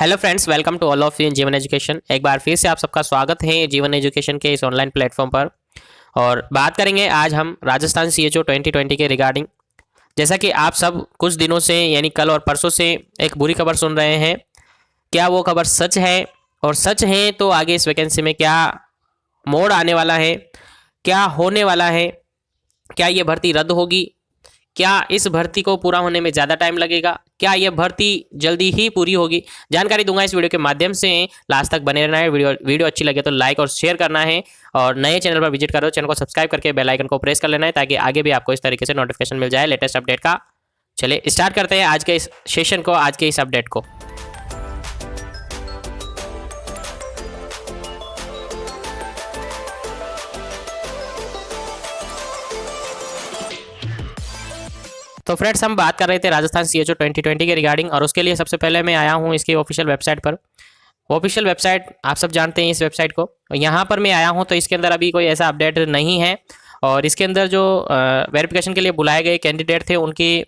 Hello friends, welcome to all of you in Jeevan education. एक बार फिर से आप सबका स्वागत है जीवन एजुकेशन के इस ऑनलाइन प्लेटफॉर्म पर। और बात करेंगे आज हम राजस्थान सीएचओ 2020 के रिगार्डिंग। जैसा कि आप सब कुछ दिनों से यानी कल और परसों से एक बुरी खबर सुन रहे हैं, क्या वो खबर सच है? और सच है तो आगे इस वैकेंसी में क्या मोड़ आने वाला है, क्या होने वाला है, क्या ये भर्ती रद्द होगी, क्या इस भर्ती को पूरा होने में ज़्यादा टाइम लगेगा, क्या यह भर्ती जल्दी ही पूरी होगी, जानकारी दूंगा इस वीडियो के माध्यम से। लास्ट तक बने रहना है। वीडियो अच्छी लगे तो लाइक और शेयर करना है, और नए चैनल पर विजिट करो, चैनल को सब्सक्राइब करके बेल आइकन को प्रेस कर लेना है ताकि आगे भी आपको इस तरीके से नोटिफिकेशन मिल जाए लेटेस्ट अपडेट का। चलिए स्टार्ट करते हैं आज के इस सेशन को, आज के इस अपडेट को। तो फ्रेंड्स, हम बात कर रहे थे राजस्थान सीएचओ 2020 के रिगार्डिंग, और उसके लिए सबसे पहले मैं आया हूँ इसकी ऑफिशियल वेबसाइट पर। ऑफिशियल वेबसाइट आप सब जानते हैं इस वेबसाइट को, यहाँ पर मैं आया हूँ तो इसके अंदर अभी कोई ऐसा अपडेट नहीं है। और इसके अंदर जो वेरिफिकेशन के लिए बुलाए गए कैंडिडेट थे उनकी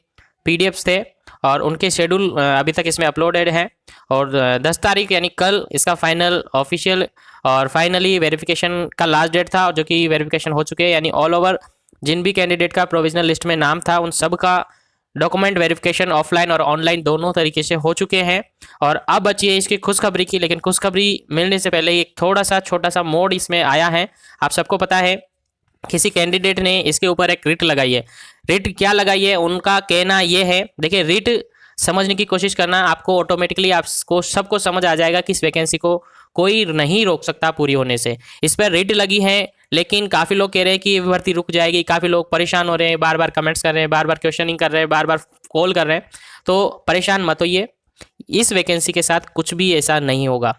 पीडीएफ्स थे, और उनके शेड्यूल अभी तक इसमें अपलोडेड है। और 10 तारीख यानी कल इसका फाइनल ऑफिशियल और फाइनली वेरिफिकेशन का लास्ट डेट था, जो कि वेरिफिकेशन हो चुके हैं। यानी ऑल ओवर जिन भी कैंडिडेट का प्रोविजनल लिस्ट में नाम था उन सब का डॉक्यूमेंट वेरिफिकेशन ऑफलाइन और ऑनलाइन दोनों तरीके से हो चुके हैं। और अब बची है इसकी खुशखबरी की, लेकिन खुशखबरी मिलने से पहले एक थोड़ा सा छोटा सा मोड़ इसमें आया है। आप सबको पता है किसी कैंडिडेट ने इसके ऊपर एक रिट लगाई है। रिट क्या लगाई है, उनका कहना यह है, देखिए रिट समझने की कोशिश करना, आपको ऑटोमेटिकली आपको सबको समझ आ जाएगा कि इस वैकेंसी को कोई नहीं रोक सकता पूरी होने से। इस पर रिट लगी है, लेकिन काफ़ी लोग कह रहे हैं कि ये भर्ती रुक जाएगी। काफ़ी लोग परेशान हो रहे हैं, बार बार कमेंट्स कर रहे हैं, बार बार क्वेश्चनिंग कर रहे हैं, बार बार कॉल कर रहे हैं। तो परेशान मत होइए, इस वैकेंसी के साथ कुछ भी ऐसा नहीं होगा,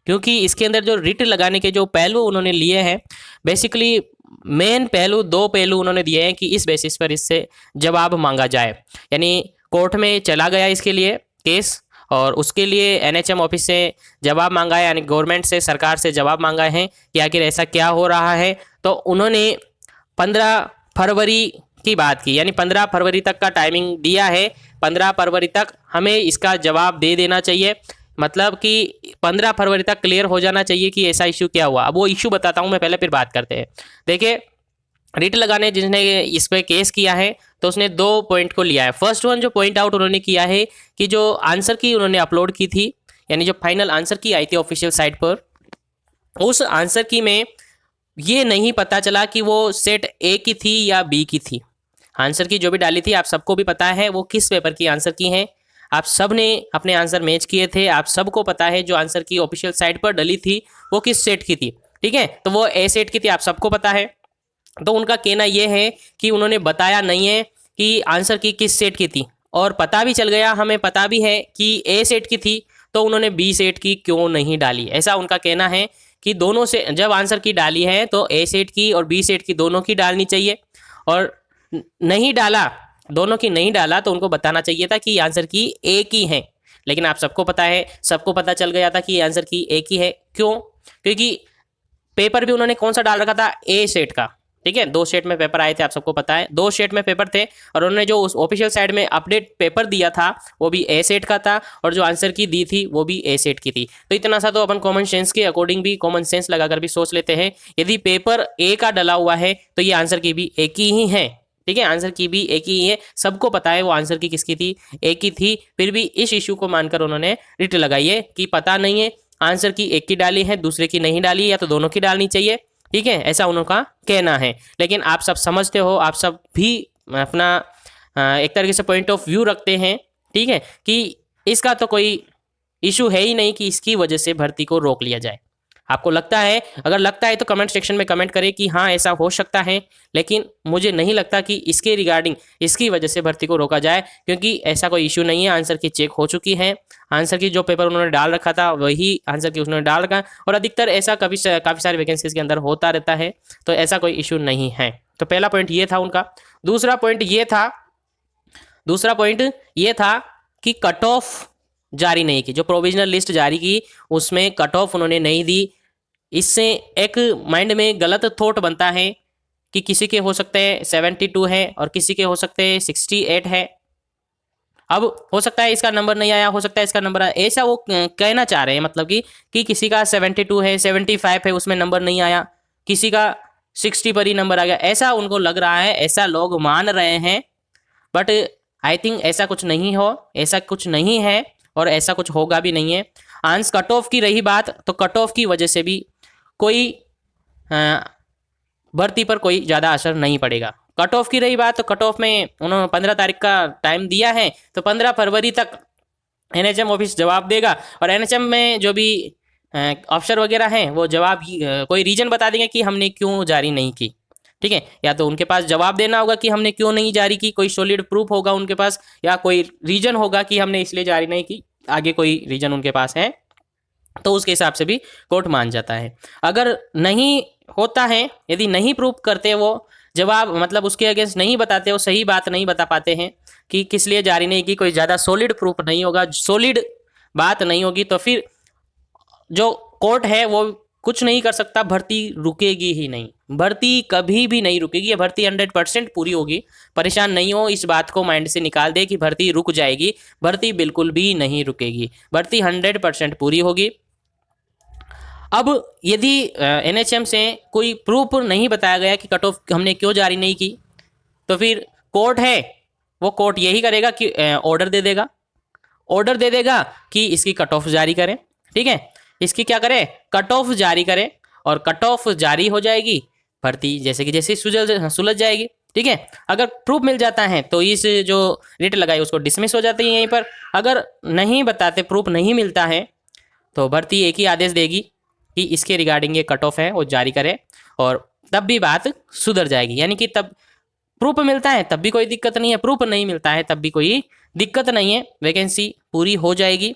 क्योंकि इसके अंदर जो रिट लगाने के जो पहलू उन्होंने लिए हैं, बेसिकली मेन पहलू, दो पहलू उन्होंने दिए हैं कि इस बेसिस पर इससे जवाब मांगा जाए। यानी कोर्ट में चला गया इसके लिए केस, और उसके लिए एनएचएम ऑफिस से जवाब मांगा है, यानी गवर्नमेंट से, सरकार से जवाब मांगा है कि आखिर ऐसा क्या हो रहा है। तो उन्होंने 15 फरवरी की बात की, यानी 15 फरवरी तक का टाइमिंग दिया है। 15 फरवरी तक हमें इसका जवाब दे देना चाहिए, मतलब कि 15 फरवरी तक क्लियर हो जाना चाहिए कि ऐसा इशू क्या हुआ। अब वो इशू बताता हूँ मैं, पहले फिर बात करते हैं। देखिए, रिट लगाने जिसने इस पे केस किया है तो उसने 2 पॉइंट को लिया है। फर्स्ट वन जो पॉइंट आउट उन्होंने किया है कि जो आंसर की उन्होंने अपलोड की थी, यानी जो फाइनल आंसर की आई थी ऑफिशियल साइट पर, उस आंसर की में ये नहीं पता चला कि वो सेट ए की थी या बी की थी। आंसर की जो भी डाली थी, आप सबको भी पता है वो किस पेपर की आंसर की है। आप सब ने अपने आंसर मैच किए थे, आप सबको पता है जो आंसर की ऑफिशियल साइट पर डली थी वो किस सेट की थी। ठीक है, तो वो ए सेट की थी, आप सबको पता है। तो उनका कहना यह है कि उन्होंने बताया नहीं है कि आंसर की किस सेट की थी, और पता भी चल गया, हमें पता भी है कि ए सेट की थी, तो उन्होंने बी सेट की क्यों नहीं डाली। ऐसा उनका कहना है कि दोनों से जब आंसर की डाली है तो ए सेट की और बी सेट की दोनों की डालनी चाहिए, और नहीं डाला, दोनों की नहीं डाला तो उनको बताना चाहिए था कि आंसर की ए की है। लेकिन आप सबको पता है, सबको पता चल गया था कि आंसर की ए की है। क्यों? क्योंकि पेपर भी उन्होंने कौन सा डाल रखा था, ए सेट का। ठीक है, 2 सेट में पेपर आए थे, आप सबको पता है 2 सेट में पेपर थे, और उन्होंने जो उस ऑफिशियल साइड में अपडेट पेपर दिया था वो भी ए सेट का था, और जो आंसर की दी थी वो भी ए सेट की थी। तो इतना सा तो अपन कॉमन सेंस के अकॉर्डिंग भी, कॉमन सेंस लगाकर भी सोच लेते हैं, यदि पेपर ए का डला हुआ है तो ये आंसर की भी ए की ही है। ठीक है, आंसर की भी एक ही है, सबको पता है वो आंसर की किसकी थी, एक ही थी। फिर भी इस इशू को मानकर उन्होंने रिट लगाई है कि पता नहीं है, आंसर की एक की डाली है, दूसरे की नहीं डाली, या तो दोनों की डालनी चाहिए। ठीक है, ऐसा उनका कहना है। लेकिन आप सब समझते हो, आप सब भी अपना एक तरीके से पॉइंट ऑफ व्यू रखते हैं, ठीक है, कि इसका तो कोई इशू है ही नहीं कि इसकी वजह से भर्ती को रोक लिया जाए। आपको लगता है? अगर लगता है तो कमेंट सेक्शन में कमेंट करें कि हाँ ऐसा हो सकता है, लेकिन मुझे नहीं लगता कि इसके रिगार्डिंग, इसकी वजह से भर्ती को रोका जाए, क्योंकि ऐसा कोई इशू नहीं है। आंसर की चेक हो चुकी है, आंसर की जो पेपर उन्होंने डाल रखा था वही आंसर की उन्होंने डाल रखा, और अधिकतर ऐसा काफ़ी सारी वैकेंसीज के अंदर होता रहता है, तो ऐसा कोई इशू नहीं है। तो पहला पॉइंट ये था उनका। दूसरा पॉइंट ये था कि कट ऑफ जारी नहीं की, जो प्रोविजनल लिस्ट जारी की उसमें कट ऑफ उन्होंने नहीं दी। इससे एक माइंड में गलत थॉट बनता है कि किसी के हो सकते हैं 72 है और किसी के हो सकते हैं 68 है। अब हो सकता है इसका नंबर नहीं आया, हो सकता है इसका नंबर आया, ऐसा वो कहना चाह रहे हैं, मतलब कि किसी का 72 है, 75 है, उसमें नंबर नहीं आया, किसी का 60 पर ही नंबर आ गया, ऐसा उनको लग रहा है, ऐसा लोग मान रहे हैं। बट आई थिंक ऐसा कुछ नहीं हो, ऐसा कुछ नहीं है और ऐसा कुछ होगा भी नहीं है। आंस कट ऑफ की रही बात, तो कट ऑफ की वजह से भी कोई भर्ती पर कोई ज़्यादा असर नहीं पड़ेगा। कट ऑफ की रही बात, तो कट ऑफ में उन्होंने 15 तारीख का टाइम दिया है, तो 15 फरवरी तक एनएचएम ऑफिस जवाब देगा, और एनएचएम में जो भी अफसर वगैरह हैं वो जवाब कोई रीजन बता देंगे कि हमने क्यों जारी नहीं की। ठीक है, या तो उनके पास जवाब देना होगा कि हमने क्यों नहीं जारी की, कोई सॉलिड प्रूफ होगा उनके पास, या कोई रीजन होगा कि हमने इसलिए जारी नहीं की, आगे कोई रीजन उनके पास है, तो उसके हिसाब से भी कोर्ट मान जाता है। अगर नहीं होता है, यदि नहीं प्रूफ करते वो जवाब, मतलब उसके अगेंस्ट नहीं बताते, वो सही बात नहीं बता पाते हैं कि किस लिए जारी नहीं की, कोई ज़्यादा सॉलिड प्रूफ नहीं होगा, सॉलिड बात नहीं होगी, तो फिर जो कोर्ट है वो कुछ नहीं कर सकता, भर्ती रुकेगी ही नहीं, भर्ती कभी भी नहीं रुकेगी, ये भर्ती 100% पूरी होगी। परेशान नहीं हो, इस बात को माइंड से निकाल दे कि भर्ती रुक जाएगी, भर्ती बिल्कुल भी नहीं रुकेगी, भर्ती 100% पूरी होगी। अब यदि एनएचएम से कोई प्रूफ नहीं बताया गया कि कट ऑफ हमने क्यों जारी नहीं की, तो फिर कोर्ट है, वो कोर्ट यही करेगा कि ऑर्डर दे देगा, ऑर्डर दे देगा कि इसकी कट ऑफ जारी करें। ठीक है, इसकी क्या करें, कट ऑफ जारी करें, और कट ऑफ जारी हो जाएगी, भर्ती जैसे कि जैसे सुलझ जाएगी। ठीक है, अगर प्रूफ मिल जाता है तो इस जो रेट लगाई उसको डिसमिस हो जाती है यहीं पर। अगर नहीं बताते, प्रूफ नहीं मिलता है, तो भर्ती एक ही आदेश देगी कि इसके रिगार्डिंग ये कट ऑफ है वो जारी करे, और तब भी बात सुधर जाएगी। यानी कि तब प्रूफ मिलता है तब भी कोई दिक्कत नहीं है, प्रूफ नहीं मिलता है तब भी कोई दिक्कत नहीं है, वैकेंसी पूरी हो जाएगी।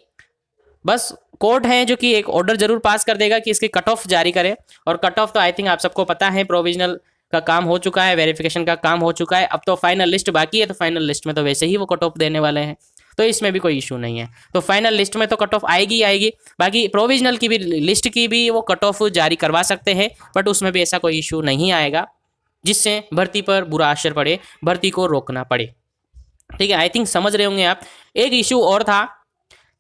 बस कोर्ट है जो कि एक ऑर्डर जरूर पास कर देगा कि इसकी कट ऑफ जारी करे, और कट ऑफ तो आई थिंक आप सबको पता है, प्रोविजनल का काम हो चुका है, वेरिफिकेशन का काम हो चुका है, अब तो फाइनल लिस्ट बाकी है, तो फाइनल लिस्ट में तो वैसे ही वो कट ऑफ देने वाले हैं, तो इसमें भी कोई इशू नहीं है। तो फाइनल लिस्ट में तो कट ऑफ आएगी ही आएगी, बाकी प्रोविजनल की भी लिस्ट की भी वो कट ऑफ जारी करवा सकते हैं, बट उसमें भी ऐसा कोई इशू नहीं आएगा जिससे भर्ती पर बुरा असर पड़े, भर्ती को रोकना पड़े। ठीक है, आई थिंक समझ रहे होंगे आप। एक इशू और था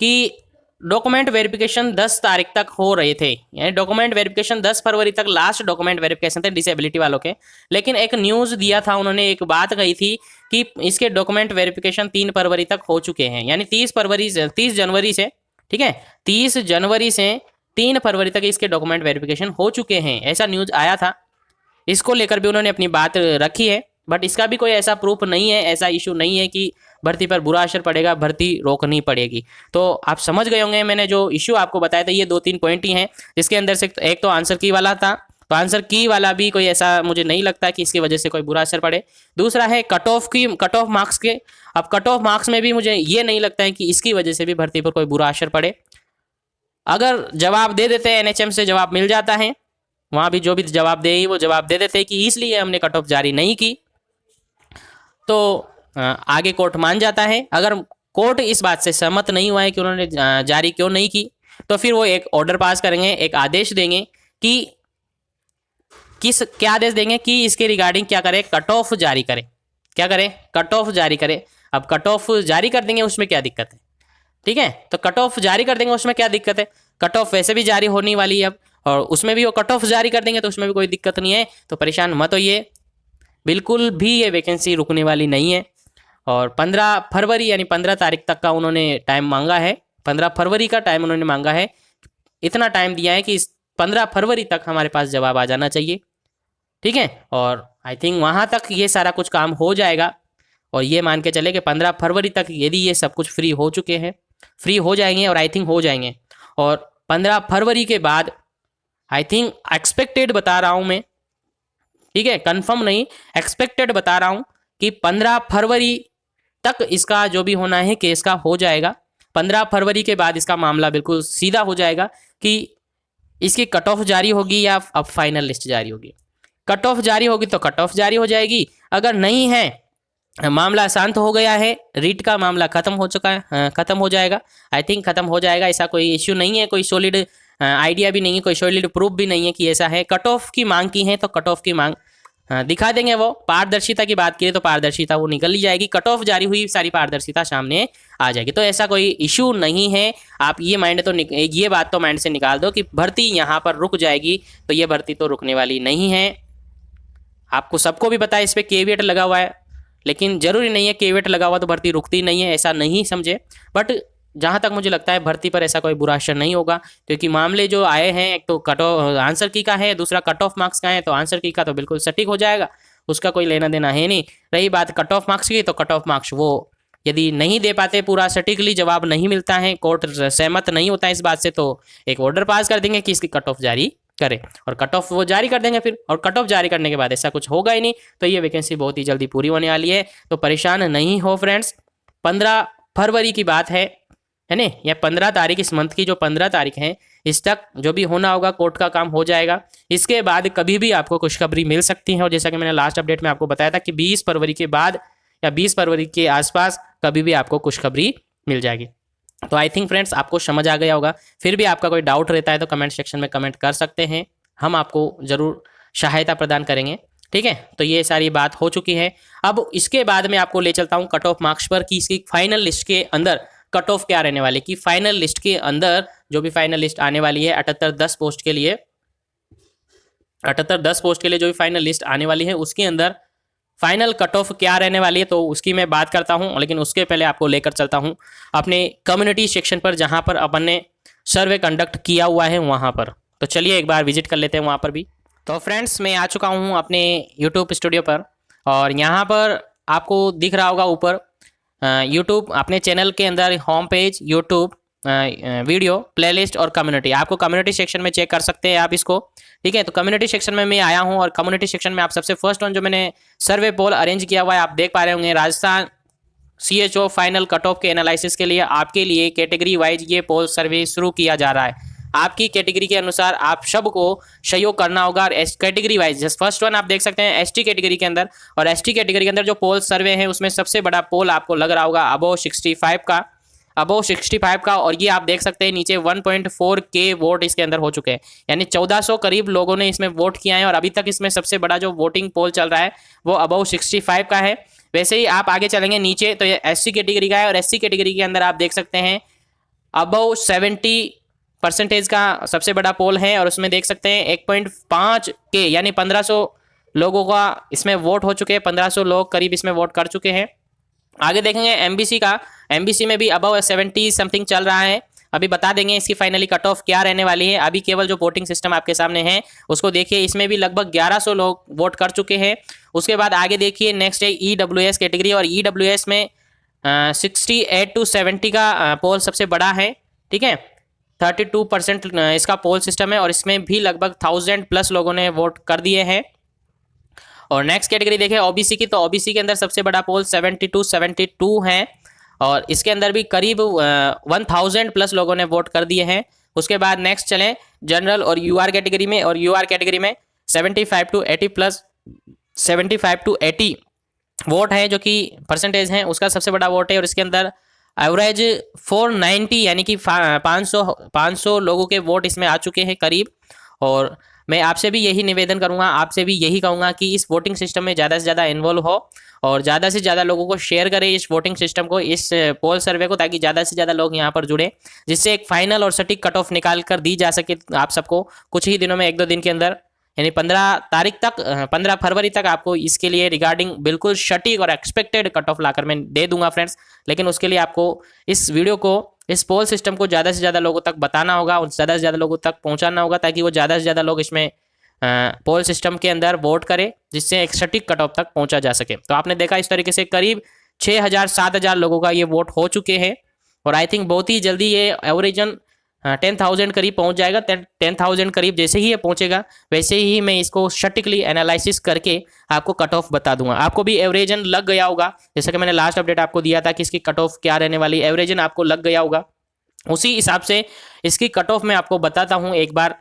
कि डॉक्यूमेंट वेरिफिकेशन 10 तारीख तक हो रहे थे, यानी डॉक्यूमेंट वेरिफिकेशन 10 फरवरी तक लास्ट डॉक्यूमेंट वेरिफिकेशन थे डिसेबिलिटी वालों के, लेकिन एक न्यूज़ दिया था उन्होंने, एक बात कही थी कि इसके डॉक्यूमेंट वेरिफिकेशन 3 फरवरी तक हो चुके हैं, यानी 30 जनवरी से, ठीक है, 30 जनवरी से 3 फरवरी तक इसके डॉक्यूमेंट वेरिफिकेशन हो चुके हैं, ऐसा न्यूज़ आया था। इसको लेकर भी उन्होंने अपनी बात रखी है, बट इसका भी कोई ऐसा प्रूफ नहीं है, ऐसा इशू नहीं है कि भर्ती पर बुरा असर पड़ेगा, भर्ती रोकनी पड़ेगी। तो आप समझ गए होंगे, मैंने जो इशू आपको बताया था ये 2-3 पॉइंट ही हैं, जिसके अंदर से एक तो आंसर की वाला था, तो आंसर की वाला भी कोई ऐसा मुझे नहीं लगता कि इसकी वजह से कोई बुरा असर पड़े। दूसरा है कट ऑफ मार्क्स के, अब कट ऑफ मार्क्स में भी मुझे ये नहीं लगता है कि इसकी वजह से भी भर्ती पर कोई बुरा असर पड़े। अगर जवाब दे देते हैं, एनएचएम से जवाब मिल जाता है, वहाँ भी जो भी जवाब दे वो जवाब दे देते कि इसलिए हमने कट ऑफ जारी नहीं की, तो आगे कोर्ट मान जाता है। अगर कोर्ट इस बात से सहमत नहीं हुआ है कि उन्होंने जारी क्यों नहीं की, तो फिर वो एक ऑर्डर पास करेंगे, एक आदेश देंगे कि क्या आदेश देंगे कि इसके रिगार्डिंग क्या करें, कट ऑफ जारी करें। क्या करें, कट ऑफ जारी करें। अब कट ऑफ जारी कर देंगे, उसमें क्या दिक्कत है? ठीक है, तो कट ऑफ जारी कर देंगे, उसमें क्या दिक्कत है? कट ऑफ वैसे भी जारी होने वाली है अब, और उसमें भी वो कट ऑफ जारी कर देंगे तो उसमें भी कोई दिक्कत नहीं है, तो परेशान मत होइए, बिल्कुल भी ये वैकेंसी रुकने वाली नहीं है। और 15 फरवरी यानी 15 तारीख तक का उन्होंने टाइम मांगा है, 15 फरवरी का टाइम उन्होंने मांगा है, इतना टाइम दिया है कि इस 15 फरवरी तक हमारे पास जवाब आ जाना चाहिए। ठीक है, और आई थिंक वहाँ तक ये सारा कुछ काम हो जाएगा, और ये मान के चले कि 15 फरवरी तक यदि ये सब कुछ फ्री हो चुके हैं, फ्री हो जाएंगे, और आई थिंक हो जाएंगे। और 15 फरवरी के बाद आई थिंक एक्सपेक्टेड बता रहा हूँ मैं, ठीक है, कंफर्म नहीं, एक्सपेक्टेड बता रहा हूँ कि 15 फरवरी तक इसका जो भी होना है केस का हो जाएगा। 15 फरवरी के बाद इसका मामला बिल्कुल सीधा हो जाएगा कि इसकी कट ऑफ जारी होगी या अब फाइनल लिस्ट जारी होगी। कट ऑफ जारी होगी तो कट ऑफ जारी हो जाएगी, अगर नहीं है, मामला शांत हो गया है, रीट का मामला खत्म हो चुका है, खत्म हो जाएगा, आई थिंक खत्म हो जाएगा, ऐसा कोई इश्यू नहीं है, कोई सॉलिड आइडिया भी नहीं है, कोई सॉलिड प्रूफ भी नहीं है कि ऐसा है। कट ऑफ की मांग की है तो कट ऑफ की मांग दिखा देंगे वो। पारदर्शिता की बात करें तो पारदर्शिता वो निकल ही जाएगी, कट ऑफ जारी हुई सारी पारदर्शिता सामने आ जाएगी। तो ऐसा कोई इशू नहीं है। आप ये माइंड तो ये बात तो माइंड से निकाल दो कि भर्ती यहाँ पर रुक जाएगी, तो ये भर्ती तो रुकने वाली नहीं है। आपको सबको भी पता है इस पर केविएट लगा हुआ है, लेकिन जरूरी नहीं है केविएट लगा हुआ तो भर्ती रुकती नहीं है, ऐसा नहीं समझे। बट जहाँ तक मुझे लगता है भर्ती पर ऐसा कोई बुरा असर नहीं होगा, क्योंकि मामले जो आए हैं, एक तो कट ऑफ आंसर की का है, दूसरा कट ऑफ मार्क्स का है। तो आंसर की का तो बिल्कुल सटीक हो जाएगा, उसका कोई लेना देना है नहीं। रही बात कट ऑफ मार्क्स की, तो कट ऑफ मार्क्स वो यदि नहीं दे पाते, पूरा सटीकली जवाब नहीं मिलता है, कोर्ट सहमत नहीं होता है इस बात से, तो एक ऑर्डर पास कर देंगे कि इसकी कट ऑफ जारी करें, और कट ऑफ वो जारी कर देंगे फिर। और कट ऑफ जारी करने के बाद ऐसा कुछ होगा ही नहीं, तो ये वैकेंसी बहुत ही जल्दी पूरी होने वाली है। तो परेशान नहीं हो फ्रेंड्स। 15 फरवरी की बात है ना, या 15 तारीख, इस मंथ की जो 15 तारीख है, इस तक जो भी होना होगा कोर्ट का काम हो जाएगा। इसके बाद कभी भी आपको खुशखबरी मिल सकती है, और जैसा कि मैंने लास्ट अपडेट में आपको बताया था कि 20 फरवरी के बाद या 20 फरवरी के आसपास कभी भी आपको खुशखबरी मिल जाएगी। तो आई थिंक फ्रेंड्स आपको समझ आ गया होगा। फिर भी आपका कोई डाउट रहता है तो कमेंट सेक्शन में कमेंट कर सकते हैं, हम आपको ज़रूर सहायता प्रदान करेंगे। ठीक है, तो ये सारी बात हो चुकी है। अब इसके बाद में आपको ले चलता हूँ कट ऑफ मार्क्स पर, कि इसकी फाइनल लिस्ट के अंदर कट ऑफ क्या रहने वाली, कि फाइनल लिस्ट के अंदर जो भी फाइनल लिस्ट आने वाली है 78-10 पोस्ट के लिए, 78-10 पोस्ट के लिए जो भी फाइनल लिस्ट आने वाली है, उसके अंदर फाइनल कट ऑफ क्या रहने वाली है, तो उसकी मैं बात करता हूं। लेकिन उसके पहले आपको लेकर चलता हूं अपने कम्युनिटी सेक्शन पर, जहां पर अपन ने सर्वे कंडक्ट किया हुआ है वहां पर। तो चलिए एक बार विजिट कर लेते हैं वहां पर भी। तो फ्रेंड्स मैं आ चुका हूं अपने यूट्यूब स्टूडियो पर, और यहाँ पर आपको दिख रहा होगा ऊपर यूट्यूब, अपने चैनल के अंदर home page, YouTube, video, playlist और कम्युनिटी। आपको कम्युनिटी सेक्शन में चेक कर सकते हैं आप इसको। ठीक है, तो कम्युनिटी सेक्शन में मैं आया हूं, और कम्युनिटी सेक्शन में आप सबसे फर्स्ट वन जो मैंने सर्वे पोल अरेंज किया हुआ है, आप देख पा रहे होंगे, Rajasthan CHO final cut off के एनालिसिस के लिए आपके लिए कैटेगरी वाइज ये पोल सर्वे शुरू किया जा रहा है। आपकी कैटेगरी के अनुसार आप सबको सहयोग करना होगा, और कैटेगरी वाइज फर्स्ट वन आप देख सकते हैं ST कैटेगरी के अंदर, और ST कैटेगरी के अंदर जो पोल सर्वे है उसमें सबसे बड़ा पोल आपको लग रहा होगा अबव 65 का, अबव 65 का। और ये आप देख सकते हैं नीचे 1.4K वोट इसके अंदर हो चुके हैं, यानी 1400 करीब लोगों ने इसमें वोट किया है, और अभी तक इसमें सबसे बड़ा जो वोटिंग पोल चल रहा है वो अबव 65 का है। वैसे ही आप आगे चलेंगे नीचे तो ये SC कैटेगरी का है, और SC कैटेगरी के अंदर आप देख सकते हैं अबव 70% का सबसे बड़ा पोल है, और उसमें देख सकते हैं 1.5K यानी 1500 लोगों का इसमें वोट हो चुके हैं, 1500 लोग करीब इसमें वोट कर चुके हैं। आगे देखेंगे MBC का, MBC में भी अबव 70 समथिंग चल रहा है। अभी बता देंगे इसकी फाइनली कट ऑफ क्या रहने वाली है। अभी केवल जो वोटिंग सिस्टम आपके सामने है उसको देखिए, इसमें भी लगभग 1100 लोग वोट कर चुके हैं। उसके बाद आगे देखिए नेक्स्ट है EWS कैटेगरी, और EWS में 68 to 70 का पोल सबसे बड़ा है। ठीक है, 32% इसका पोल सिस्टम है, और इसमें भी लगभग 1000+ लोगों ने वोट कर दिए हैं। और नेक्स्ट कैटेगरी देखें OBC की, तो OBC के अंदर सबसे बड़ा पोल 72 है, और इसके अंदर भी करीब 1000+ लोगों ने वोट कर दिए हैं। उसके बाद नेक्स्ट चलें जनरल और UR कैटेगरी में, और UR कैटेगरी में 75 to 80 वोट है, जो कि परसेंटेज है उसका सबसे बड़ा वोट है। और इसके अंदर एवरेज 490 यानी कि 500 लोगों के वोट इसमें आ चुके हैं करीब। और मैं आपसे भी यही निवेदन करूंगा, आपसे भी यही कहूंगा कि इस वोटिंग सिस्टम में ज़्यादा से ज़्यादा इन्वॉल्व हो, और ज़्यादा से ज़्यादा लोगों को शेयर करें इस वोटिंग सिस्टम को, इस पोल सर्वे को, ताकि ज़्यादा से ज़्यादा लोग यहाँ पर जुड़े, जिससे एक फाइनल और सटीक कट ऑफ निकाल कर दी जा सके आप सबको कुछ ही दिनों में, 1-2 दिन के अंदर, यानी 15 तारीख तक, 15 फरवरी तक आपको इसके लिए रिगार्डिंग बिल्कुल सटीक और एक्सपेक्टेड कट ऑफ लाकर मैं दे दूंगा फ्रेंड्स। लेकिन उसके लिए आपको इस वीडियो को, इस पोल सिस्टम को ज़्यादा से ज़्यादा लोगों तक बताना होगा, और ज़्यादा से ज़्यादा लोगों तक पहुँचाना होगा, ताकि वो ज़्यादा से ज़्यादा लोग इसमें पोल सिस्टम के अंदर वोट करें, जिससे एक सटीक कट ऑफ तक पहुँचा जा सके। तो आपने देखा इस तरीके से करीब 6000-7000 लोगों का ये वोट हो चुके हैं, और आई थिंक बहुत ही जल्दी ये एवरेजन 10,000 करीब पहुंच जाएगा। 10,000 करीब जैसे ही ये पहुंचेगा वैसे ही मैं इसको सटिकली एनालिसिस करके आपको कट ऑफ बता दूंगा। आपको भी एवरेजन लग गया होगा, जैसा कि मैंने लास्ट अपडेट आपको दिया था कि इसकी कट ऑफ क्या रहने वाली, एवरेजन आपको लग गया होगा। उसी हिसाब से इसकी कट ऑफ मैं आपको बताता हूं एक बार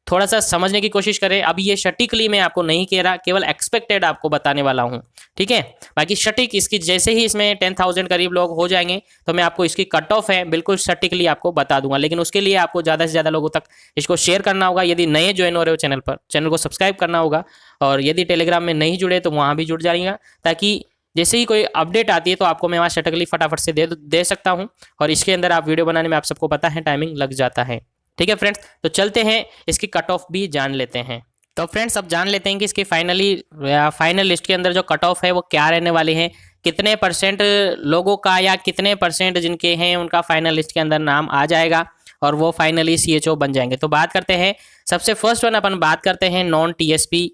थोड़ा सा समझने की कोशिश करें। अभी ये सटीकली मैं आपको नहीं कह रहा, केवल एक्सपेक्टेड आपको बताने वाला हूँ, ठीक है। बाकी सटीक इसकी जैसे ही इसमें 10,000 करीब लोग हो जाएंगे तो मैं आपको इसकी कट ऑफ है बिल्कुल सटीकली आपको बता दूंगा। लेकिन उसके लिए आपको ज़्यादा से ज़्यादा लोगों तक इसको शेयर करना होगा। यदि नए ज्वाइन हो रहे हो चैनल पर, चैनल को सब्सक्राइब करना होगा। और यदि टेलीग्राम में नहीं जुड़े तो वहाँ भी जुड़ जाइएगा, ताकि जैसे ही कोई अपडेट आती है तो आपको मैं वहाँ सटकली फटाफट से दे सकता हूँ। और इसके अंदर आप वीडियो बनाने में आप सबको पता है टाइमिंग लग जाता है, ठीक है फ्रेंड्स। तो चलते हैं इसकी कट ऑफ भी जान लेते हैं। तो फ्रेंड्स अब जान लेते हैं कि इसकी फाइनल लिस्ट के अंदर जो कट ऑफ है वो क्या रहने वाली है, कितने परसेंट लोगों का या कितने परसेंट जिनके हैं उनका फाइनल लिस्ट के अंदर नाम आ जाएगा और वो फाइनली CHO बन जाएंगे। तो बात करते हैं, सबसे फर्स्ट वन अपन बात करते हैं नॉन TSP,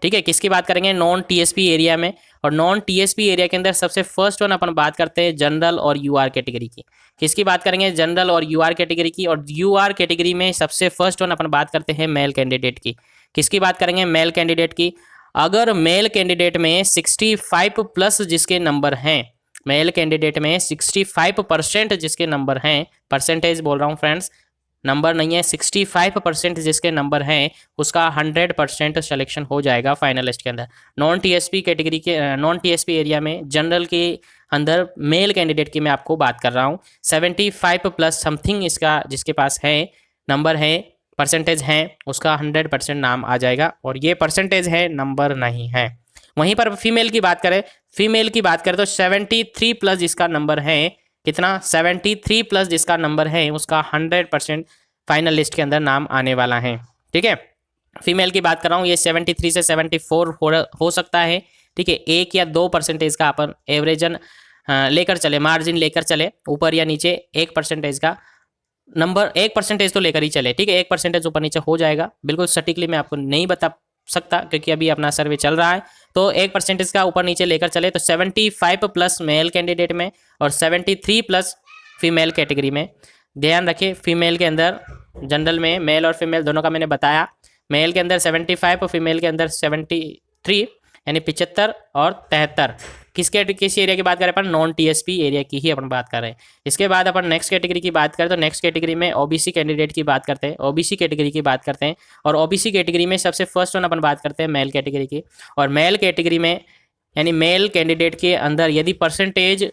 ठीक है। किसकी बात करेंगे, नॉन TSP एरिया में। और नॉन TSP एरिया के अंदर सबसे फर्स्ट वन अपन बात करते हैं जनरल और UR कैटेगरी की। किसकी बात करेंगे, जनरल और UR कैटेगरी की। और UR कैटेगरी में सबसे फर्स्ट वन अपन बात करते हैं मेल कैंडिडेट की। किसकी बात करेंगे, मेल कैंडिडेट की। अगर मेल कैंडिडेट में 65 प्लस जिसके नंबर हैं, मेल कैंडिडेट में 65% जिसके नंबर हैं, परसेंटेज बोल रहा हूँ फ्रेंड्स, नंबर नहीं है, 65% जिसके नंबर हैं उसका 100% सिलेक्शन हो जाएगा फाइनल लिस्ट के अंदर। नॉन TSP कैटेगरी के, नॉन TSP एरिया में जनरल के अंदर मेल कैंडिडेट की मैं आपको बात कर रहा हूँ। 75 प्लस समथिंग इसका जिसके पास है नंबर है, परसेंटेज है, उसका 100% नाम आ जाएगा। और ये परसेंटेज है, नंबर नहीं है। वहीं पर फीमेल की बात करें, फीमेल की बात करें तो 73 प्लस जिसका नंबर है, कितना, 73 प्लस जिसका नंबर है उसका 100% फाइनल लिस्ट के अंदर नाम आने वाला है, ठीक है। फीमेल की बात कर रहा हूँ, ये 73 से 74 हो सकता है, ठीक है। 1 या 2% का अपन एवरेजन लेकर चले, मार्जिन लेकर चले, ऊपर या नीचे 1% का नंबर, 1% तो लेकर ही चले, ठीक है। 1% ऊपर नीचे हो जाएगा, बिल्कुल सटीकली मैं आपको नहीं बता सकता क्योंकि अभी अपना सर्वे चल रहा है। तो 1% का ऊपर नीचे लेकर चले तो 75 प्लस मेल कैंडिडेट में और 73 प्लस फीमेल कैटेगरी में। ध्यान रखिए, फीमेल के अंदर जनरल में मेल और फीमेल दोनों का मैंने बताया। मेल के अंदर 75 और फीमेल के अंदर 73, यानी 75 और 73। किस एरिया की बात करें अपन, नॉन TSP एरिया की ही अपन बात कर रहे हैं। इसके बाद अपन नेक्स्ट कैटेगरी की बात करें तो नेक्स्ट कैटेगरी में OBC कैंडिडेट की बात करते हैं, OBC कैटेगरी की बात करते हैं। और OBC कैटेगरी में सबसे फर्स्ट वन अपन बात करते हैं मेल कैटेगरी की। और मेल कैटेगरी में यानी मेल कैंडिडेट के अंदर यदि परसेंटेज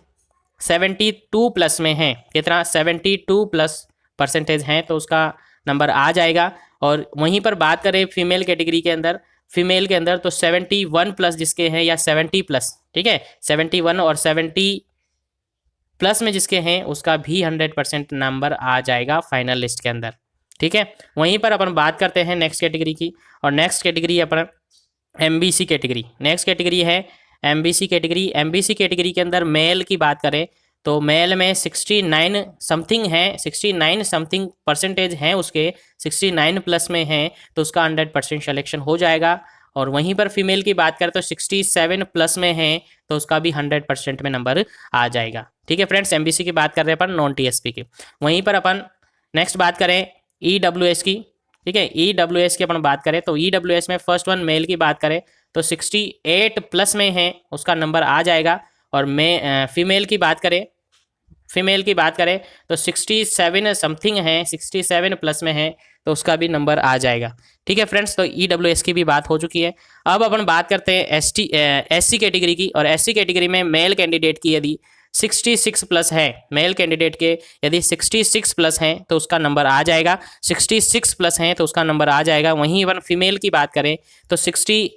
72 प्लस में है, कितना, 72 प्लस परसेंटेज हैं तो उसका नंबर आ जाएगा। और वहीं पर बात करें फीमेल कैटेगरी के अंदर, फीमेल के अंदर तो 71 प्लस जिसके हैं या 70 प्लस, ठीक है, 71 और 70 प्लस में जिसके हैं उसका भी 100% नंबर आ जाएगा फाइनल लिस्ट के अंदर, ठीक है। वहीं पर अपन बात करते हैं नेक्स्ट कैटेगरी की। और नेक्स्ट कैटेगरी अपन MBC कैटेगरी, नेक्स्ट कैटेगरी है MBC कैटेगरी। MBC कैटेगरी के अंदर मेल की बात करें तो मेल में 69 समथिंग है, 69 समथिंग परसेंटेज हैं उसके, 69 प्लस में हैं तो उसका 100% सिलेक्शन हो जाएगा। और वहीं पर फीमेल की बात करें तो 67 प्लस में है तो उसका भी 100% में नंबर आ जाएगा, ठीक है फ्रेंड्स। MBC की बात कर रहे हैं अपन, नॉन TSP की। वहीं पर अपन नेक्स्ट बात करें EWS की, ठीक है। EWS की अपन बात करें तो EWS में फर्स्ट वन मेल की बात करें तो 68 प्लस में है उसका नंबर आ जाएगा। और फीमेल की बात करें, फीमेल की बात करें तो 67 समथिंग है, 67 प्लस में है तो उसका भी नंबर आ जाएगा, ठीक है फ्रेंड्स। तो EWS की भी बात हो चुकी है। अब अपन बात करते हैं SC कैटेगरी की। और SC कैटेगरी में मेल कैंडिडेट की यदि 66 प्लस है, मेल कैंडिडेट के यदि 66 प्लस हैं तो उसका नंबर आ जाएगा, 66 प्लस हैं तो उसका नंबर आ जाएगा। वहीं अपन फीमेल की बात करें तो 64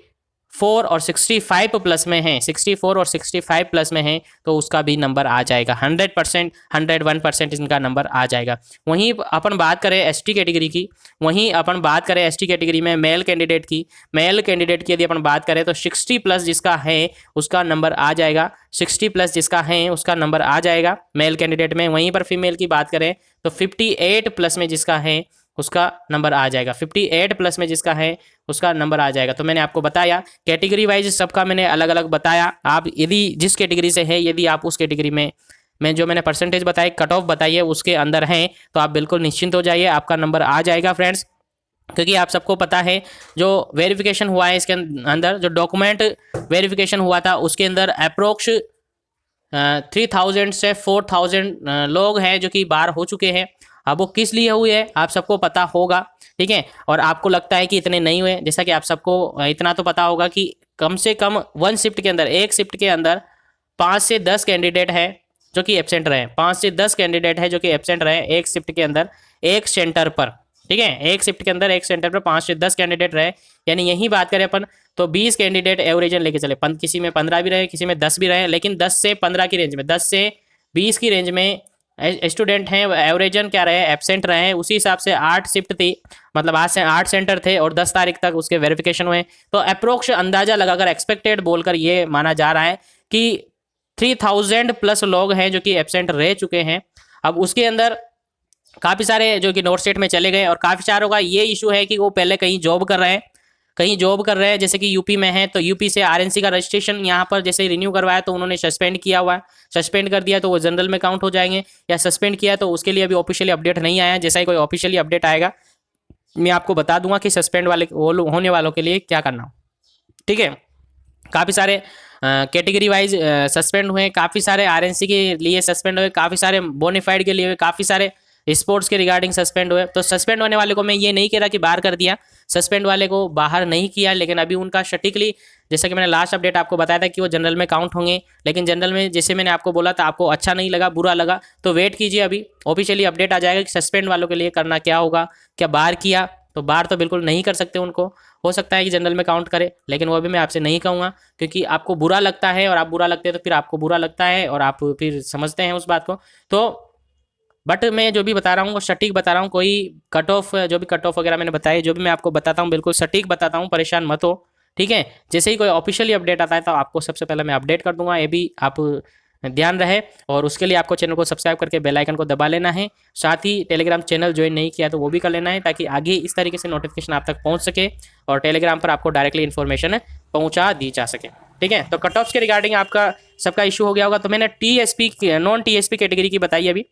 और 65 प्लस में हैं, 64 और 65 प्लस में हैं तो उसका भी नंबर आ जाएगा, 100%, 101% इनका नंबर आ जाएगा। वहीं अपन बात करें ST कैटेगरी की, वहीं अपन बात करें ST कैटेगरी में मेल कैंडिडेट की, मेल कैंडिडेट की यदि अपन बात करें तो 60 प्लस जिसका है उसका नंबर आ जाएगा, 60 प्लस जिसका है उसका नंबर आ जाएगा मेल कैंडिडेट में। वहीं पर फीमेल की बात करें तो 58 प्लस में जिसका है उसका नंबर आ जाएगा, 58 प्लस में जिसका है उसका नंबर आ जाएगा। तो मैंने आपको बताया कैटेगरी वाइज सबका मैंने अलग अलग बताया। आप यदि जिस कैटेगरी से है, यदि आप उस कैटेगरी में जो मैंने परसेंटेज बताई, कट ऑफ बताइए, उसके अंदर हैं तो आप बिल्कुल निश्चिंत हो जाइए, आपका नंबर आ जाएगा फ्रेंड्स। क्योंकि आप सबको पता है जो वेरिफिकेशन हुआ है इसके अंदर, जो डॉक्यूमेंट वेरिफिकेशन हुआ था उसके अंदर अप्रोक्स 3000 से 4000 लोग हैं जो कि बाहर हो चुके हैं। अब वो किस लिए हुई है आप सबको पता होगा, ठीक है। और आपको लगता है कि इतने नहीं हुए, जैसा कि आप सबको इतना तो पता होगा कि कम से कम वन शिफ्ट के अंदर, एक शिफ्ट के अंदर 5 से 10 कैंडिडेट है जो कि एब्सेंट रहे, 5 से 10 कैंडिडेट है जो कि एब्सेंट रहे एक शिफ्ट के अंदर, एक सेंटर पर, ठीक है। एक शिफ्ट के अंदर एक सेंटर पर 5 से 10 कैंडिडेट रहे, यानी यही बात करें अपन तो 20 कैंडिडेट एवरेजन लेके चले, किसी में 15 भी रहे, किसी में 10 भी रहे, लेकिन 10 से 15 की रेंज में, 10 से 20 की रेंज में स्टूडेंट हैं एवरेजन क्या रहे, एब्सेंट रहे हैं। उसी हिसाब से 8 शिफ्ट थी, मतलब आज से 8 सेंटर थे और 10 तारीख तक उसके वेरिफिकेशन हुए। तो अप्रोक्स अंदाजा लगाकर एक्सपेक्टेड बोलकर ये माना जा रहा है कि 3000 प्लस लोग हैं जो कि एब्सेंट रह चुके हैं। अब उसके अंदर काफ़ी सारे जो कि नॉर्थ स्टेट में चले गए और काफ़ी सारों का ये इशू है कि वो पहले कहीं जॉब कर रहे हैं, कहीं जॉब कर रहे हैं, जैसे कि यूपी में है तो यूपी से आरएनसी का रजिस्ट्रेशन यहाँ पर जैसे रिन्यू करवाया तो उन्होंने सस्पेंड किया हुआ है, सस्पेंड कर दिया तो वो जनरल में काउंट हो जाएंगे, या सस्पेंड किया तो उसके लिए अभी ऑफिशियली अपडेट नहीं आया। जैसा ही कोई ऑफिशियली अपडेट आएगा मैं आपको बता दूंगा कि सस्पेंड वाले होने वालों के लिए क्या करना हो, ठीक है। काफ़ी सारे कैटेगरी वाइज सस्पेंड हुए, काफ़ी सारे आरएनसी के लिए सस्पेंड हुए, काफ़ी सारे बोनीफाइड के लिए, काफ़ी सारे स्पोर्ट्स के रिगार्डिंग सस्पेंड हुए। तो सस्पेंड होने वाले को मैं ये नहीं कह रहा कि बाहर कर दिया, सस्पेंड वाले को बाहर नहीं किया, लेकिन अभी उनका सटीकली, जैसा कि मैंने लास्ट अपडेट आपको बताया था कि वो जनरल में काउंट होंगे, लेकिन जनरल में जैसे मैंने आपको बोला था आपको अच्छा नहीं लगा, बुरा लगा, तो वेट कीजिए, अभी ऑफिशियली अपडेट आ जाएगा कि सस्पेंड वालों के लिए करना क्या होगा। क्या बाहर किया तो बाहर तो बिल्कुल नहीं कर सकते उनको, हो सकता है कि जनरल में काउंट करे, लेकिन वो भी मैं आपसे नहीं कहूँगा क्योंकि आपको बुरा लगता है और आप बुरा लगते हैं तो फिर आपको बुरा लगता है और आप फिर समझते हैं उस बात को। तो बट मैं जो भी बता रहा हूँ वो सटीक बता रहा हूँ, कोई कट ऑफ, जो भी कट ऑफ वगैरह मैंने बताया, जो भी मैं आपको बताता हूँ बिल्कुल सटीक बताता हूँ, परेशान मत हो, ठीक है। जैसे ही कोई ऑफिशियली अपडेट आता है तो आपको सबसे पहले मैं अपडेट कर दूंगा, ये भी आप ध्यान रहे। और उसके लिए आपको चैनल को सब्सक्राइब करके बेल आइकन को दबा लेना है, साथ ही टेलीग्राम चैनल ज्वाइन नहीं किया तो वो भी कर लेना है ताकि आगे इस तरीके से नोटिफिकेशन आप तक पहुंच सके और टेलीग्राम पर आपको डायरेक्टली इन्फॉर्मेशन पहुंचा दी जा सके, ठीक है। तो कट ऑफ्स के रिगार्डिंग आपका सबका इशू हो गया होगा। तो मैंने टीएसपी, नॉन टीएसपी कैटेगरी की बताई, अभी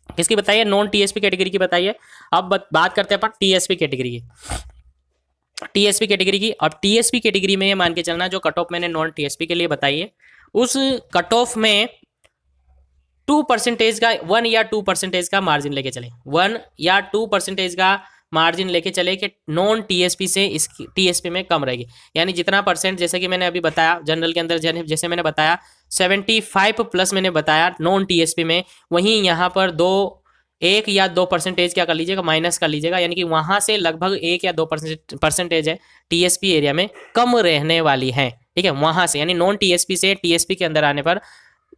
किसकी बताइए, नॉन टीएसपी कैटेगरी की बताइए। अब बात करते हैं अपन टीएसपी कैटेगरी की, टीएसपी कैटेगरी की। अब टीएसपी कैटेगरी में ये मान के चलना जो कट ऑफ मैंने नॉन टीएसपी के लिए बताई है उस कट ऑफ में 2% का 1 या 2% का मार्जिन लेके चले, 1 या 2% का मार्जिन लेके चले कि नॉन टीएसपी से इस टीएसपी में कम रहेगी, यानी जितना परसेंट, जैसे कि मैंने अभी बताया जनरल के अंदर जैसे मैंने बताया 75 प्लस मैंने बताया नॉन टीएसपी में, वहीं यहाँ पर 1 या 2% क्या कर लीजिएगा, माइनस कर लीजिएगा, यानी कि वहाँ से लगभग 1 या 2% है टीएसपी एरिया में कम रहने वाली है, ठीक है। वहाँ से यानी नॉन टीएसपी से टीएसपी के अंदर आने पर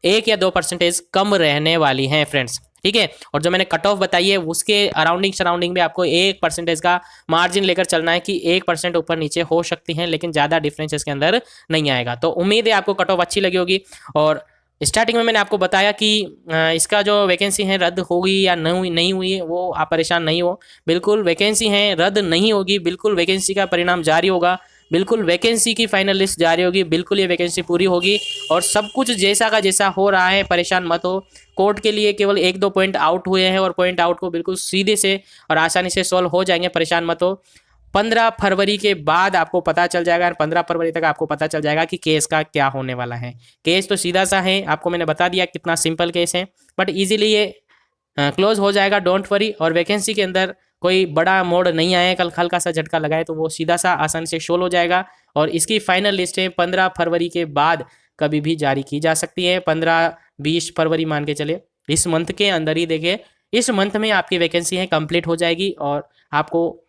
1 या 2% कम रहने वाली हैं फ्रेंड्स, ठीक है। और जो मैंने कट ऑफ बताई है उसके अराउंडिंग सराउंडिंग में आपको 1% का मार्जिन लेकर चलना है कि 1% ऊपर नीचे हो सकती हैं, लेकिन ज़्यादा डिफरेंस इसके अंदर नहीं आएगा। तो उम्मीद है आपको कट ऑफ अच्छी लगी होगी। और स्टार्टिंग में मैंने आपको बताया कि इसका जो वैकेंसी है रद्द होगी या नहीं हुई वो आप परेशान नहीं हो, बिल्कुल वैकेंसी है रद्द नहीं होगी, बिल्कुल वैकेंसी का परिणाम जारी होगा, बिल्कुल वैकेंसी की फाइनल लिस्ट जारी होगी, बिल्कुल ये वैकेंसी पूरी होगी और सब कुछ जैसा का जैसा हो रहा है, परेशान मत हो। कोर्ट के लिए केवल 1-2 पॉइंट आउट हुए हैं और पॉइंट आउट को बिल्कुल सीधे से और आसानी से सॉल्व हो जाएंगे, परेशान मत हो। 15 फरवरी के बाद आपको पता चल जाएगा और 15 फरवरी तक आपको पता चल जाएगा कि केस का क्या होने वाला है। केस तो सीधा सा है, आपको मैंने बता दिया कितना सिंपल केस है, बट इजीली ये क्लोज हो जाएगा, डोंट वरी। और वैकेंसी के अंदर कोई बड़ा मोड़ नहीं आया, कल हल्का सा झटका लगाए तो वो सीधा सा आसानी से शोल हो जाएगा। और इसकी फाइनल लिस्ट है 15 फरवरी के बाद कभी भी जारी की जा सकती है, 15-20 फरवरी मान के चले, इस मंथ के अंदर ही देखिए, इस मंथ में आपकी वैकेंसी है कंप्लीट हो जाएगी और आपको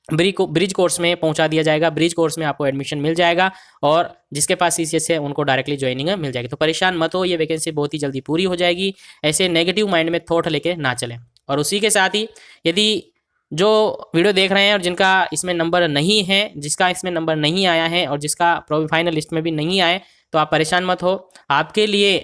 ब्रिज कोर्स में पहुंचा दिया जाएगा, ब्रिज कोर्स में आपको एडमिशन मिल जाएगा और जिसके पास सीसीएस है उनको डायरेक्टली ज्वाइनिंग मिल जाएगी। तो परेशान मत हो, ये वैकेंसी बहुत ही जल्दी पूरी हो जाएगी, ऐसे नेगेटिव माइंड में थॉट लेके ना चलें। और उसी के साथ ही यदि जो वीडियो देख रहे हैं और जिनका इसमें नंबर नहीं है, जिसका इसमें नंबर नहीं आया है और जिसका फाइनल लिस्ट में भी नहीं आए, तो आप परेशान मत हो। आपके लिए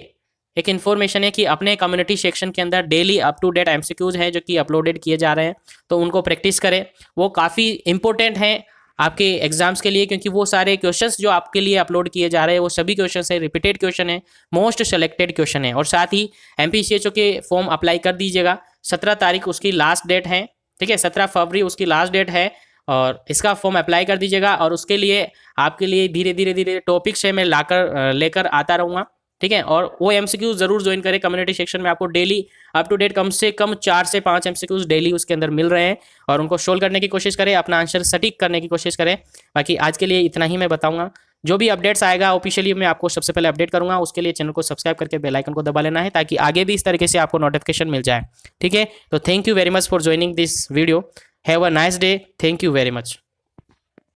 एक इन्फॉर्मेशन है कि अपने कम्युनिटी सेक्शन के अंदर daily up to date MCQs हैं जो कि अपलोडेड किए जा रहे हैं, तो उनको प्रैक्टिस करें, वो काफ़ी इंपॉर्टेंट हैं आपके एग्जाम्स के लिए, क्योंकि वो सारे क्वेश्चंस जो आपके लिए अपलोड किए जा रहे हैं वो सभी क्वेश्चंस हैं, रिपीटेड क्वेश्चन है, मोस्ट सेलेक्टेड क्वेश्चन है। और साथ ही एमपीसीएचओ के फॉर्म अप्लाई कर दीजिएगा, 17 तारीख उसकी लास्ट डेट है, ठीक है, 17 फरवरी उसकी लास्ट डेट है और इसका फॉर्म अप्लाई कर दीजिएगा। और उसके लिए आपके लिए धीरे धीरे टॉपिक्स है मैं लेकर आता रहूँगा, ठीक है। और वो एमसीक्यूज जरूर ज्वाइन करें। कम्युनिटी सेक्शन में आपको डेली अप टू डेट कम से कम 4 से 5 एमसीक्यूज डेली उसके अंदर मिल रहे हैं, और उनको सोल्व करने की कोशिश करें, अपना आंसर सटीक करने की कोशिश करें। बाकी आज के लिए इतना ही मैं बताऊंगा। जो भी अपडेट्स आएगा ऑफिशियली मैं आपको सबसे पहले अपडेट करूंगा। उसके लिए चैनल को सब्सक्राइब करके बेल आइकन को दबा लेना है, ताकि आगे भी इस तरीके से आपको नोटिफिकेशन मिल जाए। ठीक है, तो thank you very much for joining this video. Have a nice day. Thank you very much.